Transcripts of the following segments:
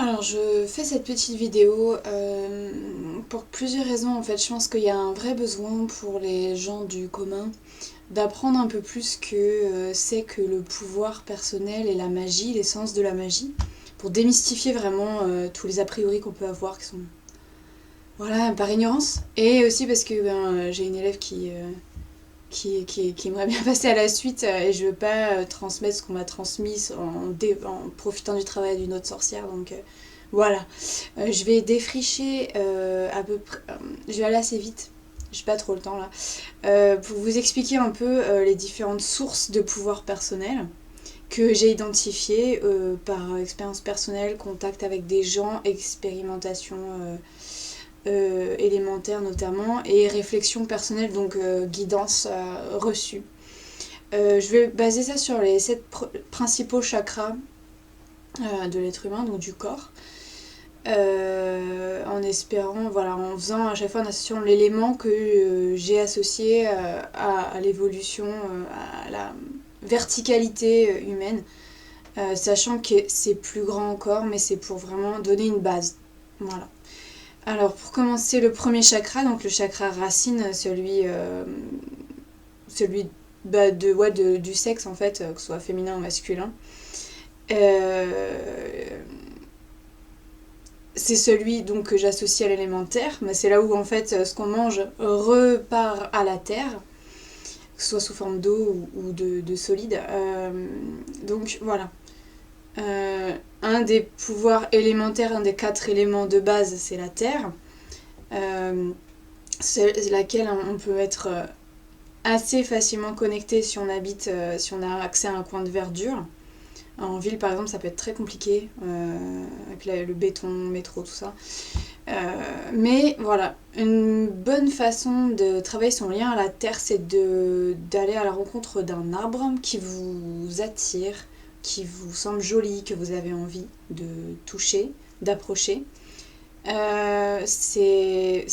Alors je fais cette petite vidéo pour plusieurs raisons en fait. Je pense qu'il y a un vrai besoin pour les gens du commun d'apprendre un peu plus que c'est que le pouvoir personnel et la magie, l'essence de la magie, pour démystifier vraiment tous les a priori qu'on peut avoir qui sont voilà par ignorance. Et aussi parce que j'ai une élève qui aimerait bien passer à la suite et je veux pas transmettre ce qu'on m'a transmis en profitant du travail d'une autre sorcière donc voilà. Je vais défricher à peu près. Je vais aller assez vite. J'ai pas trop le temps là. Pour vous expliquer un peu les différentes sources de pouvoir personnel que j'ai identifiées par expérience personnelle, contact avec des gens, expérimentation élémentaire notamment, et réflexion personnelle, donc guidance reçue. Je vais baser ça sur les 7 principaux chakras de l'être humain, donc du corps. En espérant, voilà, en faisant à chaque fois en associant l'élément que j'ai associé à l'évolution, à la verticalité humaine, sachant que c'est plus grand encore, mais c'est pour vraiment donner une base. Voilà. Alors pour commencer, le premier chakra, donc le chakra racine, celui du sexe en fait, que ce soit féminin ou masculin. Euh, c'est celui donc que j'associe à l'élémentaire, mais c'est là où en fait ce qu'on mange repart à la terre, que ce soit sous forme d'eau ou de solide. Donc voilà. Un des pouvoirs élémentaires, un des 4 éléments de base, c'est la terre. C'est laquelle on peut être assez facilement connecté si on habite, si on a accès à un coin de verdure. En ville, par exemple, ça peut être très compliqué avec le béton, le métro, tout ça. Mais voilà, une bonne façon de travailler son lien à la terre, c'est d'aller à la rencontre d'un arbre qui vous attire, qui vous semble joli, que vous avez envie de toucher, d'approcher. C'est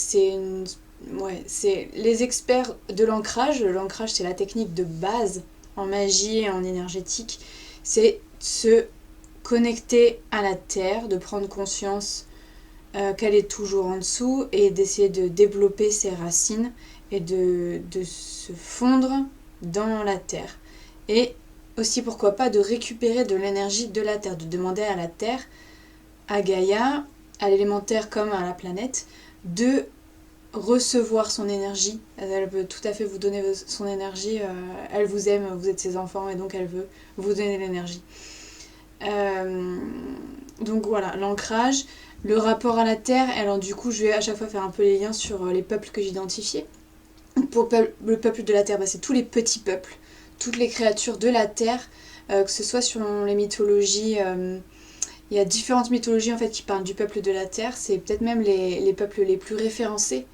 les experts de l'ancrage. L'ancrage, c'est la technique de base en magie et en énergétique. C'est se connecter à la terre, de prendre conscience qu'elle est toujours en dessous et d'essayer de développer ses racines et de se fondre dans la terre. Et aussi, pourquoi pas, de récupérer de l'énergie de la terre, de demander à la terre, à Gaïa, à l'élémentaire comme à la planète, de recevoir son énergie. Elle peut tout à fait vous donner son énergie. Elle vous aime, vous êtes ses enfants et donc elle veut vous donner l'énergie. Euh, donc voilà, l'ancrage, le rapport à la terre. Alors du coup, je vais à chaque fois faire un peu les liens sur les peuples que j'identifiais. Pour le peuple de la terre, c'est tous les petits peuples, toutes les créatures de la terre, que ce soit sur les mythologies. Il y a différentes mythologies en fait qui parlent du peuple de la terre. C'est peut-être même les peuples les plus référencés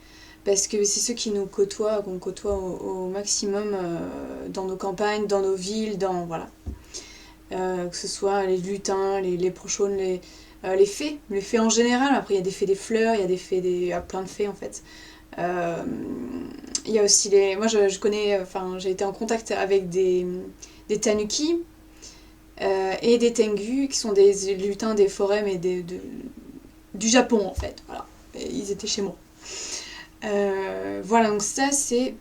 parce que c'est ceux qui nous côtoient, qu'on côtoie au maximum dans nos campagnes, dans nos villes, dans voilà. Que ce soit les lutins, les prochaunes, les fées en général. Après, il y a des fées des fleurs, il y a des fées il y a plein de fées en fait. Euh, il y a aussi les. Moi, je connais. Enfin, j'ai été en contact avec des tanuki et des tengu, qui sont des lutins des forêts, mais du Japon en fait. Voilà. Et ils étaient chez moi. Voilà, donc ça, c'est.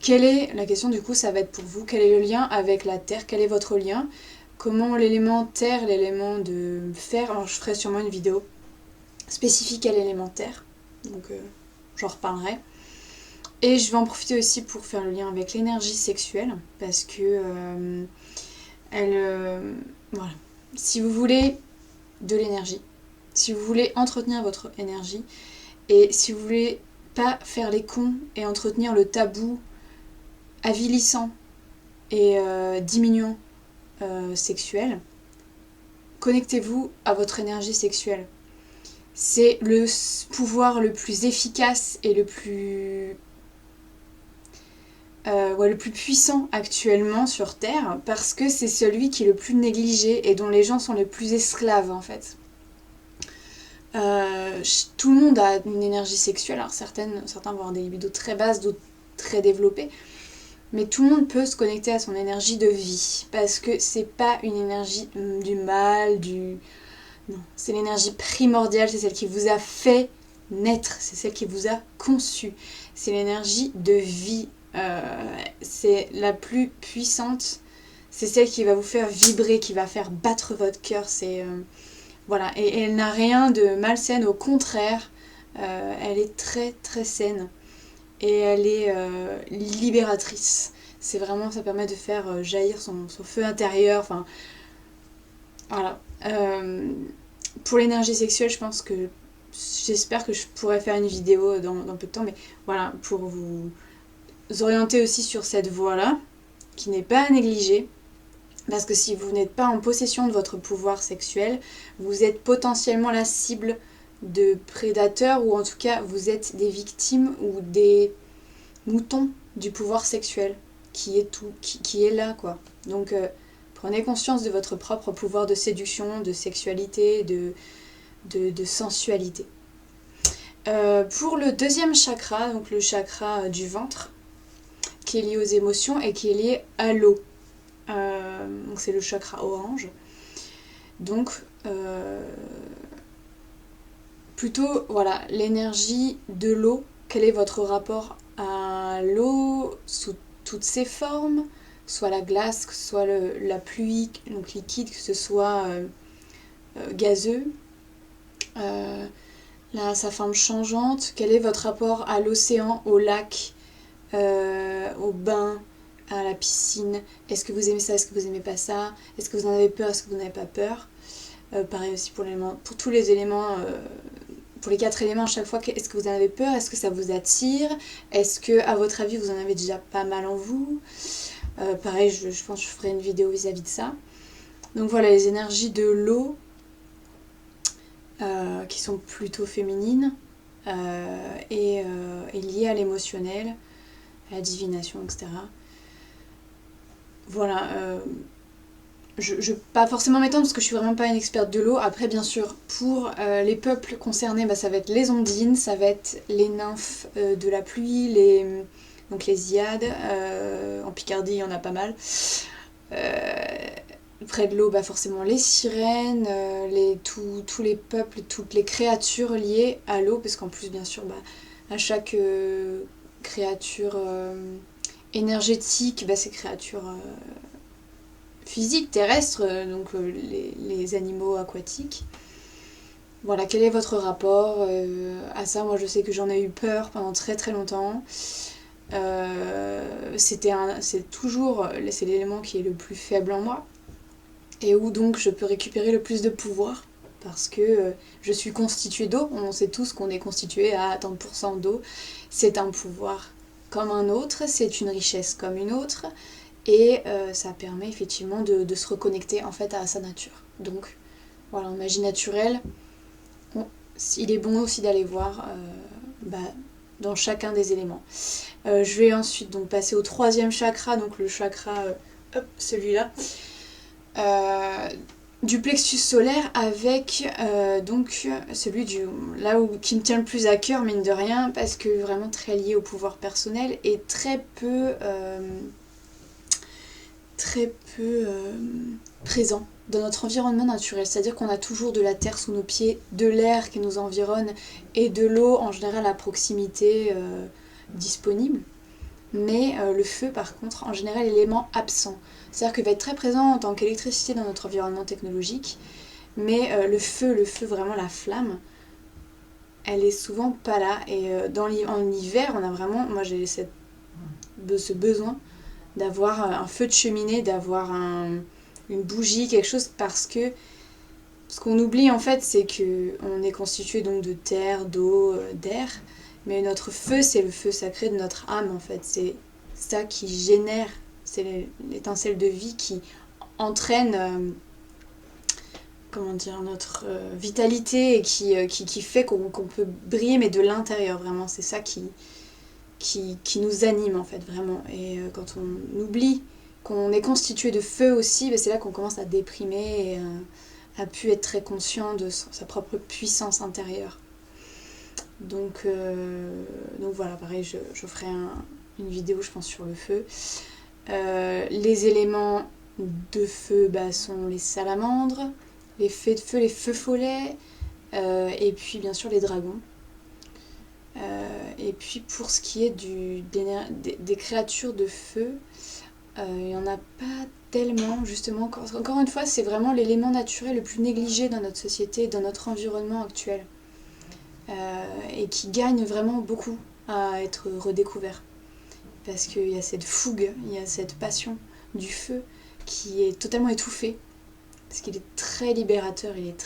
Quelle est la question du coup, ça va être pour vous, quel est le lien avec la terre, quel est votre lien, comment l'élément terre, l'élément de fer, alors je ferai sûrement une vidéo spécifique à l'élément terre, donc j'en reparlerai. Et je vais en profiter aussi pour faire le lien avec l'énergie sexuelle, parce que elle, voilà. Si vous voulez de l'énergie, si vous voulez entretenir votre énergie, et si vous voulez pas faire les cons et entretenir le tabou avilissant et diminuant sexuel, connectez-vous à votre énergie sexuelle. C'est le pouvoir le plus efficace et le plus puissant actuellement sur Terre, parce que c'est celui qui est le plus négligé et dont les gens sont les plus esclaves en fait. Tout le monde a une énergie sexuelle, alors certains vont avoir des libidos très basses, d'autres très développées, mais tout le monde peut se connecter à son énergie de vie, parce que c'est pas une énergie du mal, Non, c'est l'énergie primordiale, c'est celle qui vous a fait naître, c'est celle qui vous a conçu. C'est l'énergie de vie, c'est la plus puissante, c'est celle qui va vous faire vibrer, qui va faire battre votre cœur. Voilà, et elle n'a rien de malsaine, au contraire, elle est très très saine et elle est libératrice. C'est vraiment, ça permet de faire jaillir son feu intérieur, enfin voilà. Pour l'énergie sexuelle, je pense que j'espère que je pourrais faire une vidéo dans peu de temps, mais voilà, pour vous orienter aussi sur cette voie-là, qui n'est pas à négliger, parce que si vous n'êtes pas en possession de votre pouvoir sexuel, vous êtes potentiellement la cible de prédateurs, ou en tout cas vous êtes des victimes ou des moutons du pouvoir sexuel qui est là, quoi. Donc prenez conscience de votre propre pouvoir de séduction, de sexualité, de sensualité. Pour le deuxième chakra, donc le chakra du ventre, qui est lié aux émotions et qui est lié à l'eau. Donc c'est le chakra orange. Donc plutôt voilà, l'énergie de l'eau. Quel est votre rapport à l'eau sous toutes ses formes, soit la glace, que ce soit la pluie, donc liquide, que ce soit gazeux, sa forme changeante. Quel est votre rapport à l'océan, au lac, au bain, à la piscine? Est-ce que vous aimez ça, est-ce que vous aimez pas ça? Est-ce que vous en avez peur, est-ce que vous n'avez pas peur? Pareil aussi pour tous les éléments, pour les 4 éléments à chaque fois. Est-ce que vous en avez peur? Est-ce que ça vous attire? Est-ce que, à votre avis, vous en avez déjà pas mal en vous? Pareil, je pense que je ferai une vidéo vis-à-vis de ça. Donc voilà, les énergies de l'eau, qui sont plutôt féminines, et liées à l'émotionnel, à la divination, etc. Voilà, je ne vais pas forcément m'étendre parce que je suis vraiment pas une experte de l'eau. Après, bien sûr, pour les peuples concernés, ça va être les ondines, ça va être les nymphes de la pluie, donc les Iades. En Picardie, il y en a pas mal. Près de l'eau, forcément les sirènes, tous les peuples, toutes les créatures liées à l'eau, parce qu'en plus, bien sûr, à chaque créature énergétique, ces créatures physiques, terrestres, donc les animaux aquatiques. Voilà, quel est votre rapport à ça? Moi, je sais que j'en ai eu peur pendant très très longtemps. C'est l'élément qui est le plus faible en moi, et où donc je peux récupérer le plus de pouvoir, parce que je suis constituée d'eau. On sait tous qu'on est constitué à tant de pourcents d'eau. C'est un pouvoir comme un autre, c'est une richesse comme une autre, et ça permet effectivement de se reconnecter en fait à sa nature. Donc voilà, en magie naturelle, il est bon aussi d'aller voir dans chacun des éléments. Je vais ensuite donc passer au troisième chakra, donc le chakra, celui-là, du plexus solaire, avec donc celui qui me tient le plus à cœur, mine de rien, parce que vraiment très lié au pouvoir personnel et très peu présent dans notre environnement naturel. C'est-à-dire qu'on a toujours de la terre sous nos pieds, de l'air qui nous environne et de l'eau en général à proximité disponible. Mais le feu, par contre, en général, est l'élément absent. C'est-à-dire qu'il va être très présent en tant qu'électricité dans notre environnement technologique, mais le feu, vraiment la flamme, elle est souvent pas là. Et en hiver, on a vraiment, moi j'ai ce besoin d'avoir un feu de cheminée, d'avoir une bougie, quelque chose, parce que ce qu'on oublie en fait, c'est qu'on est constitué donc de terre, d'eau, d'air, mais notre feu, c'est le feu sacré de notre âme en fait. C'est ça qui génère, c'est l'étincelle de vie qui entraîne notre vitalité, et qui fait qu'on peut briller, mais de l'intérieur vraiment. C'est ça qui nous anime en fait, vraiment. Et quand on oublie qu'on est constitué de feu aussi, c'est là qu'on commence à déprimer et à pu être très conscient de sa propre puissance intérieure. Donc voilà, pareil, je ferai une vidéo, je pense, sur le feu. Les éléments de feu sont les salamandres, les fées de feu, les feux follets, et puis bien sûr les dragons. Et puis pour ce qui est des créatures de feu, il n'y en a pas tellement, justement. Encore une fois, c'est vraiment l'élément naturel le plus négligé dans notre société, dans notre environnement actuel. Et qui gagne vraiment beaucoup à être redécouvert. Parce qu'il y a cette fougue, il y a cette passion du feu qui est totalement étouffée. Parce qu'il est très libérateur, il est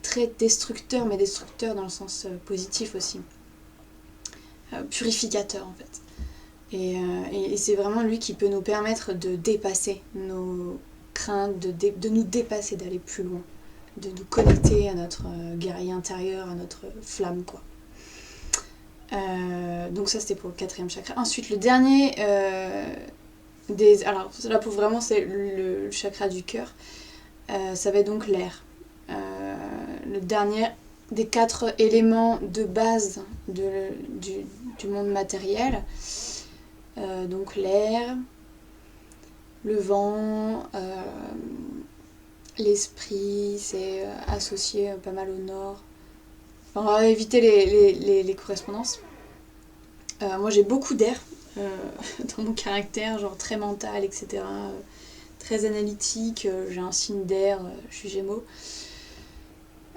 très destructeur, mais destructeur dans le sens positif aussi. Purificateur en fait. Et c'est vraiment lui qui peut nous permettre de dépasser nos craintes, de nous dépasser, d'aller plus loin, de nous connecter à notre guerrier intérieur, à notre flamme, quoi. Donc ça c'était pour le 4e chakra. Ensuite le dernier, alors là pour vraiment c'est le chakra du cœur, ça va être donc l'air. Le dernier des 4 éléments de base du monde matériel. Donc l'air, le vent, l'esprit, c'est associé pas mal au nord. Enfin, on va éviter les correspondances. Moi j'ai beaucoup d'air dans mon caractère, genre très mental, etc. Très analytique, j'ai un signe d'air, je suis Gémeaux.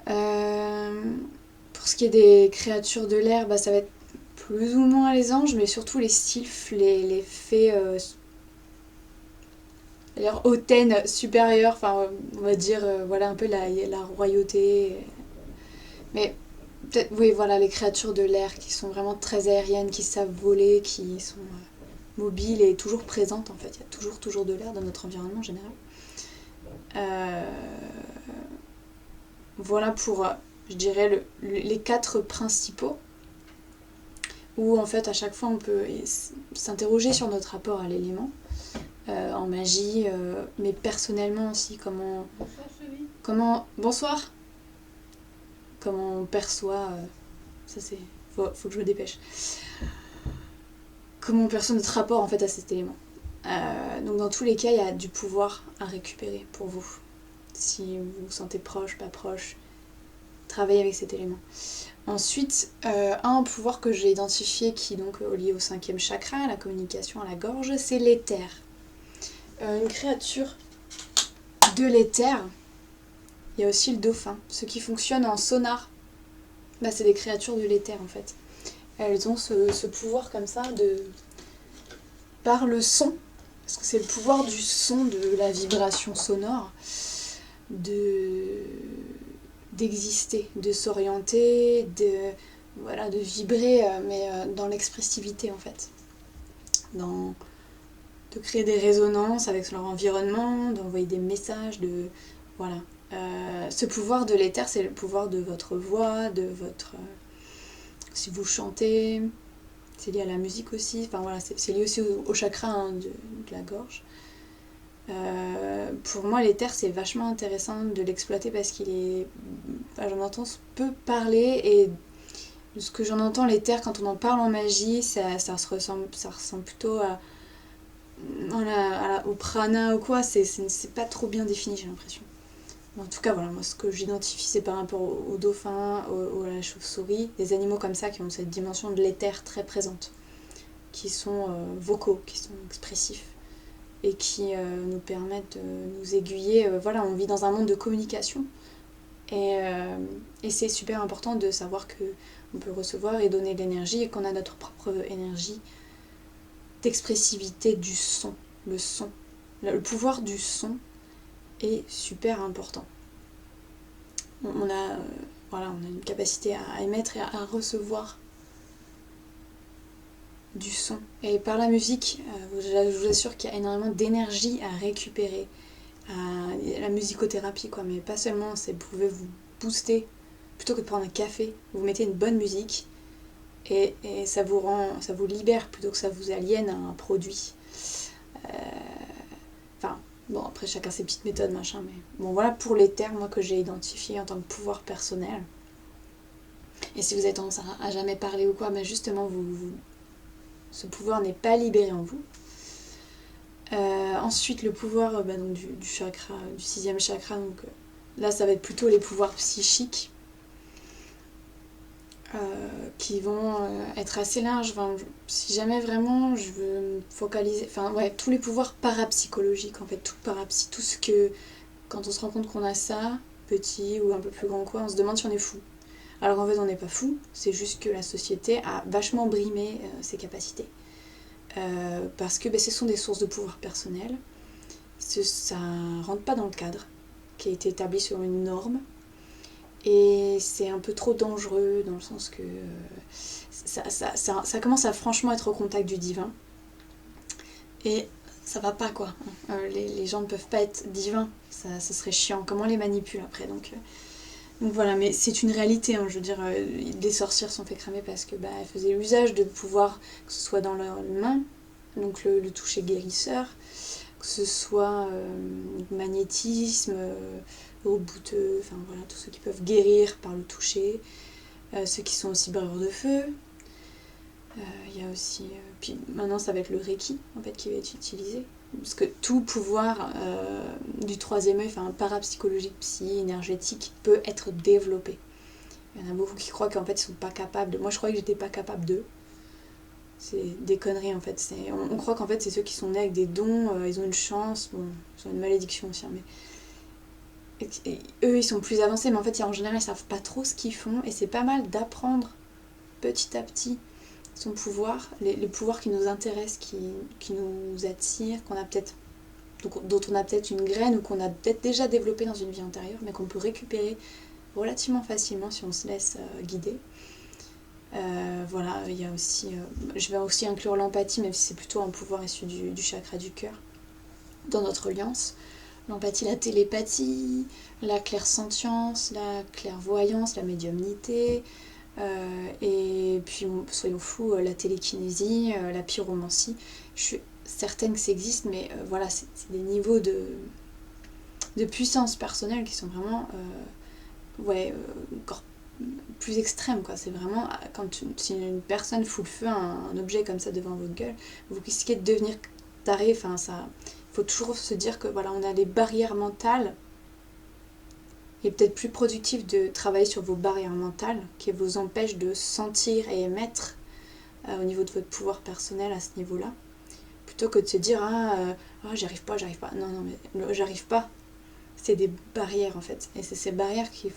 Pour ce qui est des créatures de l'air, bah, ça va être plus ou moins les anges, mais surtout les sylphes, les fées, leur hautaine supérieure, enfin on va dire voilà un peu la royauté. Mais peut-être, oui, voilà, les créatures de l'air qui sont vraiment très aériennes, qui savent voler, qui sont mobiles et toujours présentes en fait. Il y a toujours de l'air dans notre environnement en général. Voilà pour, je dirais, les 4 principaux. Où en fait à chaque fois on peut s'interroger sur notre rapport à l'élément, en magie, mais personnellement aussi, bonsoir, comment on perçoit, ça c'est, faut que je me dépêche, comment on perçoit notre rapport en fait à cet élément. Donc dans tous les cas il y a du pouvoir à récupérer pour vous, si vous vous sentez proche, pas proche, travaillez avec cet élément. Ensuite, un pouvoir que j'ai identifié qui est donc lié au 5e chakra, la communication à la gorge, c'est l'éther. Une créature de l'éther, il y a aussi le dauphin. Ceux qui fonctionnent en sonar, bah, c'est des créatures de l'éther en fait. Elles ont ce pouvoir comme ça par le son, parce que c'est le pouvoir du son, de la vibration sonore, d'exister, de s'orienter, de vibrer, mais dans l'expressivité en fait. De créer des résonances avec leur environnement, d'envoyer des messages, voilà. Ce pouvoir de l'éther, c'est le pouvoir de votre voix, si vous chantez, c'est lié à la musique aussi, enfin voilà, c'est lié aussi au chakra hein, de la gorge. Pour moi l'éther c'est vachement intéressant de l'exploiter parce qu'il est, j'en entends peu parler, et de ce que j'en entends l'éther quand on en parle en magie ça ressemble plutôt au prana ou quoi, c'est pas trop bien défini, j'ai l'impression. En tout cas voilà, moi ce que j'identifie c'est par rapport au dauphin, à la chauve-souris, des animaux comme ça qui ont cette dimension de l'éther très présente, qui sont vocaux, qui sont expressifs et qui nous permettent de nous aiguiller. Voilà, on vit dans un monde de communication et c'est super important de savoir qu'on peut recevoir et donner de l'énergie et qu'on a notre propre énergie d'expressivité du son. Le pouvoir du son est super important. On a une capacité à émettre et à recevoir du son. Et par la musique, je vous assure qu'il y a énormément d'énergie à récupérer. La musicothérapie, quoi, mais pas seulement, vous pouvez vous booster. Plutôt que de prendre un café, vous mettez une bonne musique et ça vous libère plutôt que ça vous aliène à un produit. Bon, après chacun ses petites méthodes, machin, mais bon, voilà pour les termes moi, que j'ai identifiés en tant que pouvoir personnel. Et si vous avez tendance à jamais parler ou quoi, mais justement, ce pouvoir n'est pas libéré en vous. Ensuite, le pouvoir donc du chakra, du 6e chakra, donc là ça va être plutôt les pouvoirs psychiques qui vont être assez larges. Enfin, si jamais vraiment je veux me focaliser, enfin ouais, tous les pouvoirs parapsychologiques en fait, tout ce que quand on se rend compte qu'on a ça, petit ou un peu plus grand quoi, on se demande si on est fou. Alors en fait on n'est pas fou, c'est juste que la société a vachement brimé ses capacités. Parce que ce sont des sources de pouvoir personnel, ça rentre pas dans le cadre qui a été établi sur une norme, et c'est un peu trop dangereux dans le sens que ça commence à franchement être au contact du divin, et ça va pas quoi. Les gens ne peuvent pas être divins, ça serait chiant, comment on les manipule après, donc voilà, mais c'est une réalité, hein, je veux dire, des sorcières sont fait cramer parce que elles faisaient l'usage de pouvoir, que ce soit dans leurs mains, donc le toucher guérisseur, que ce soit magnétisme, rebouteux, enfin voilà, tous ceux qui peuvent guérir par le toucher, ceux qui sont aussi barreurs de feu. Il y a aussi, puis maintenant ça va être le Reiki en fait qui va être utilisé, parce que tout pouvoir du 3e œil, enfin parapsychologique, énergétique, peut être développé. Il y en a beaucoup qui croient qu'en fait ils sont pas capables de. Moi je croyais que j'étais pas capable d'eux. C'est des conneries en fait. On croit qu'en fait c'est ceux qui sont nés avec des dons, ils ont une chance, bon, ils ont une malédiction aussi, hein, mais et eux ils sont plus avancés, mais en fait en général ils savent pas trop ce qu'ils font, et c'est pas mal d'apprendre petit à petit son pouvoir, les pouvoirs qui nous intéressent, qui nous attirent, dont on a peut-être une graine ou qu'on a peut-être déjà développé dans une vie antérieure, mais qu'on peut récupérer relativement facilement si on se laisse guider. Voilà, il y a aussi, je vais aussi inclure l'empathie, même si c'est plutôt un pouvoir issu du chakra du cœur, dans notre alliance. L'empathie, la télépathie, la clairsentience, la clairvoyance, la médiumnité, et puis soyons fous, la télékinésie, la pyromancie. Je suis certaine que ça existe, mais voilà, c'est des niveaux de puissance personnelle qui sont vraiment encore plus extrêmes quoi. C'est vraiment si une personne fout le feu à un objet comme ça devant votre gueule, vous risquez de devenir taré. Enfin ça, il faut toujours se dire que voilà, on a les barrières mentales. Il est peut-être plus productif de travailler sur vos barrières mentales qui vous empêchent de sentir et émettre au niveau de votre pouvoir personnel à ce niveau-là, plutôt que de se dire j'arrive pas. Non, mais j'arrive pas, c'est des barrières en fait, et c'est ces barrières qu'il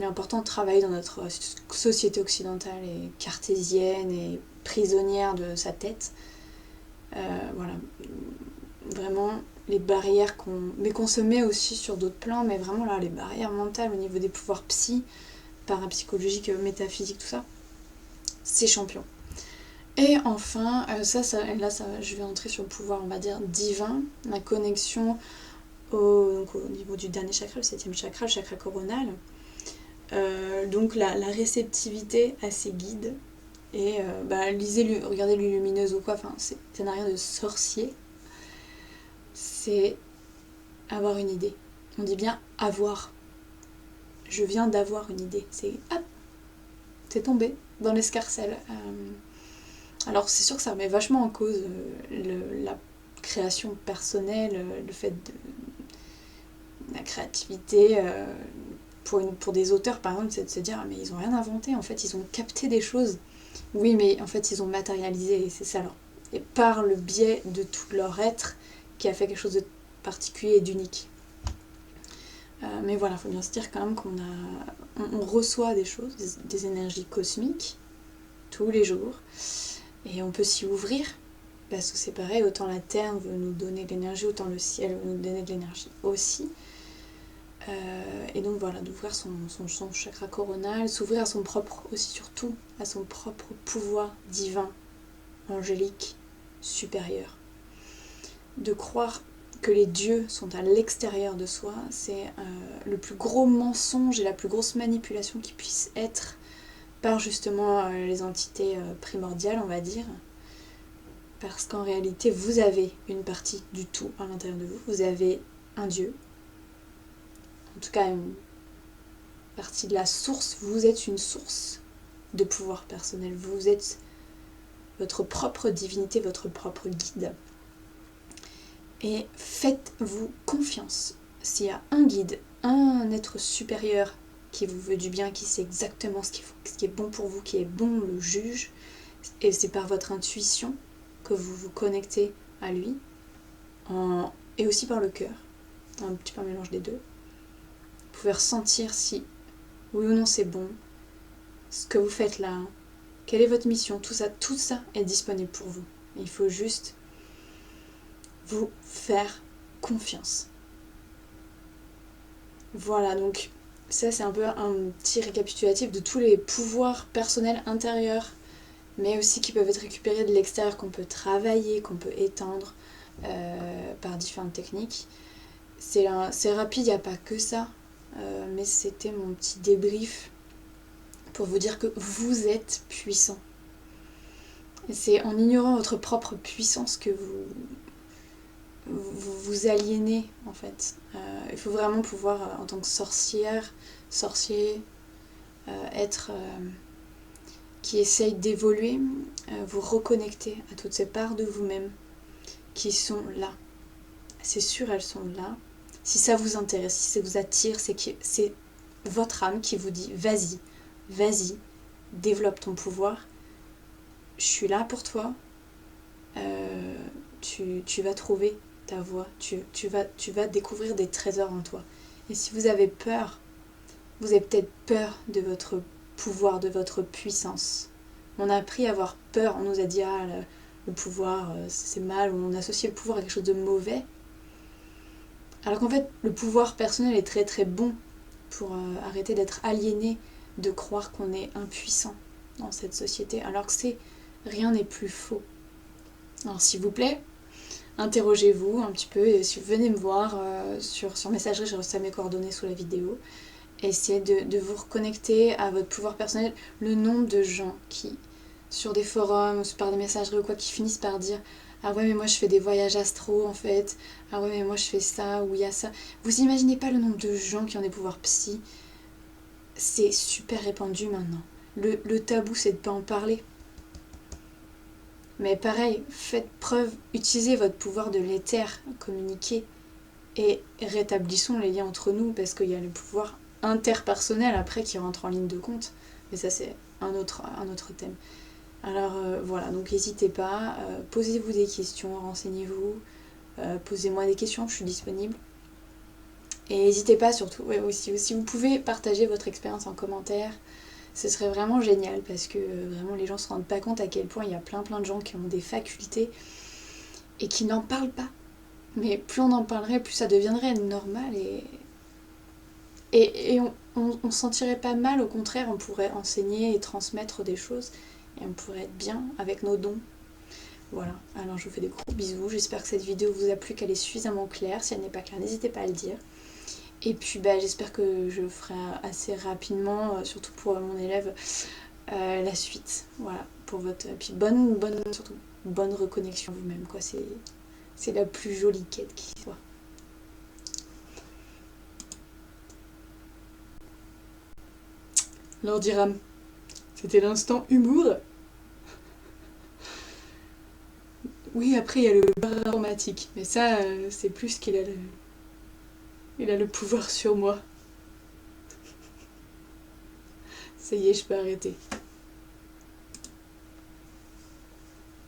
est important de travailler dans notre société occidentale et cartésienne et prisonnière de sa tête. Voilà, vraiment les barrières qu'on se met aussi sur d'autres plans, mais vraiment là les barrières mentales au niveau des pouvoirs parapsychologiques, métaphysiques, tout ça, c'est champion. Et enfin, je vais entrer sur le pouvoir, on va dire, divin, la connexion au niveau du dernier chakra, le 7e chakra, le chakra coronal. Donc la réceptivité à ses guides, et regardez les lumineuses ou quoi, enfin ça n'a rien de sorcier, c'est avoir une idée. On dit bien avoir. Je viens d'avoir une idée. C'est tombé dans l'escarcelle. Alors c'est sûr que ça remet vachement en cause la création personnelle, le fait de la créativité. Pour des auteurs par exemple, c'est de se dire mais ils ont rien inventé, en fait ils ont capté des choses. Oui, mais en fait ils ont matérialisé, et c'est ça alors. Et par le biais de tout leur être qui a fait quelque chose de particulier et d'unique. Mais voilà, il faut bien se dire quand même on reçoit des choses, des énergies cosmiques tous les jours, et on peut s'y ouvrir, parce que c'est pareil, autant la terre veut nous donner de l'énergie, autant le ciel veut nous donner de l'énergie aussi. Et donc voilà, d'ouvrir son chakra coronal, s'ouvrir à son propre, aussi surtout à son propre pouvoir divin, angélique, supérieur. De croire que les dieux sont à l'extérieur de soi, c'est le plus gros mensonge et la plus grosse manipulation qui puisse être par justement les entités primordiales, on va dire. Parce qu'en réalité, vous avez une partie du tout à l'intérieur de vous. Vous avez un dieu, en tout cas une partie de la source. Vous êtes une source de pouvoir personnel. Vous êtes votre propre divinité, votre propre guide. Et faites-vous confiance. S'il y a un guide, un être supérieur qui vous veut du bien, qui sait exactement ce qui est bon pour vous, qui est bon, le juge, et c'est par votre intuition que vous vous connectez à lui, et aussi par le cœur, un petit peu un mélange des deux. Vous pouvez ressentir si oui ou non c'est bon, ce que vous faites là, quelle est votre mission, tout ça est disponible pour vous. Il faut juste vous faire confiance. Voilà, donc ça c'est un peu un petit récapitulatif de tous les pouvoirs personnels intérieurs, mais aussi qui peuvent être récupérés de l'extérieur, qu'on peut travailler, qu'on peut étendre par différentes techniques. C'est rapide, il n'y a pas que ça, mais c'était mon petit débrief pour vous dire que vous êtes puissant. Et c'est en ignorant votre propre puissance que vous aliénez en fait. Il faut vraiment pouvoir, en tant que sorcier, être qui essaye d'évoluer, vous reconnecter à toutes ces parts de vous-même qui sont là. C'est sûr, elles sont là. Si ça vous intéresse, si ça vous attire, c'est votre âme qui vous dit vas-y, développe ton pouvoir. Je suis là pour toi. Tu vas trouver ta voie. Tu vas découvrir des trésors en toi. Et si vous avez peur, vous avez peut-être peur de votre pouvoir, de votre puissance. On a appris à avoir peur. On nous a dit le pouvoir c'est mal, on associe le pouvoir à quelque chose de mauvais. Alors qu'en fait, le pouvoir personnel est très très bon pour arrêter d'être aliéné, de croire qu'on est impuissant dans cette société, alors que rien n'est plus faux. Alors s'il vous plaît, interrogez-vous un petit peu, et si vous venez me voir sur messagerie, j'ai reçu mes coordonnées sous la vidéo. Essayez de vous reconnecter à votre pouvoir personnel. Le nombre de gens qui, sur des forums ou par des messageries ou quoi, qui finissent par dire « Ah ouais mais moi je fais des voyages astro en fait, ah ouais mais moi je fais ça ou il y a ça ». Vous imaginez pas le nombre de gens qui ont des pouvoirs psy. C'est super répandu maintenant. Le tabou c'est de pas en parler. Mais pareil, faites preuve, utilisez votre pouvoir de l'éther, communiquez et rétablissons les liens entre nous parce qu'il y a le pouvoir interpersonnel après qui rentre en ligne de compte. Mais ça c'est un autre thème. Alors voilà, donc n'hésitez pas, posez-vous des questions, renseignez-vous, posez-moi des questions, je suis disponible. Et n'hésitez pas surtout, aussi, si vous pouvez partager votre expérience en commentaire, ce serait vraiment génial parce que vraiment les gens se rendent pas compte à quel point il y a plein de gens qui ont des facultés et qui n'en parlent pas. Mais plus on en parlerait, plus ça deviendrait normal et on se sentirait pas mal, au contraire, on pourrait enseigner et transmettre des choses et on pourrait être bien avec nos dons. Voilà, alors je vous fais des gros bisous, j'espère que cette vidéo vous a plu, qu'elle est suffisamment claire. Si elle n'est pas claire, n'hésitez pas à le dire. Et puis j'espère que je ferai assez rapidement, surtout pour mon élève, la suite. Voilà, pour votre... Et puis surtout bonne reconnexion à vous-même, quoi. C'est la plus jolie quête qui soit. Lordiram, c'était l'instant humour. Oui, après il y a le bar informatique, mais ça, c'est plus qu'il a le pouvoir sur moi. Ça y est, je peux arrêter.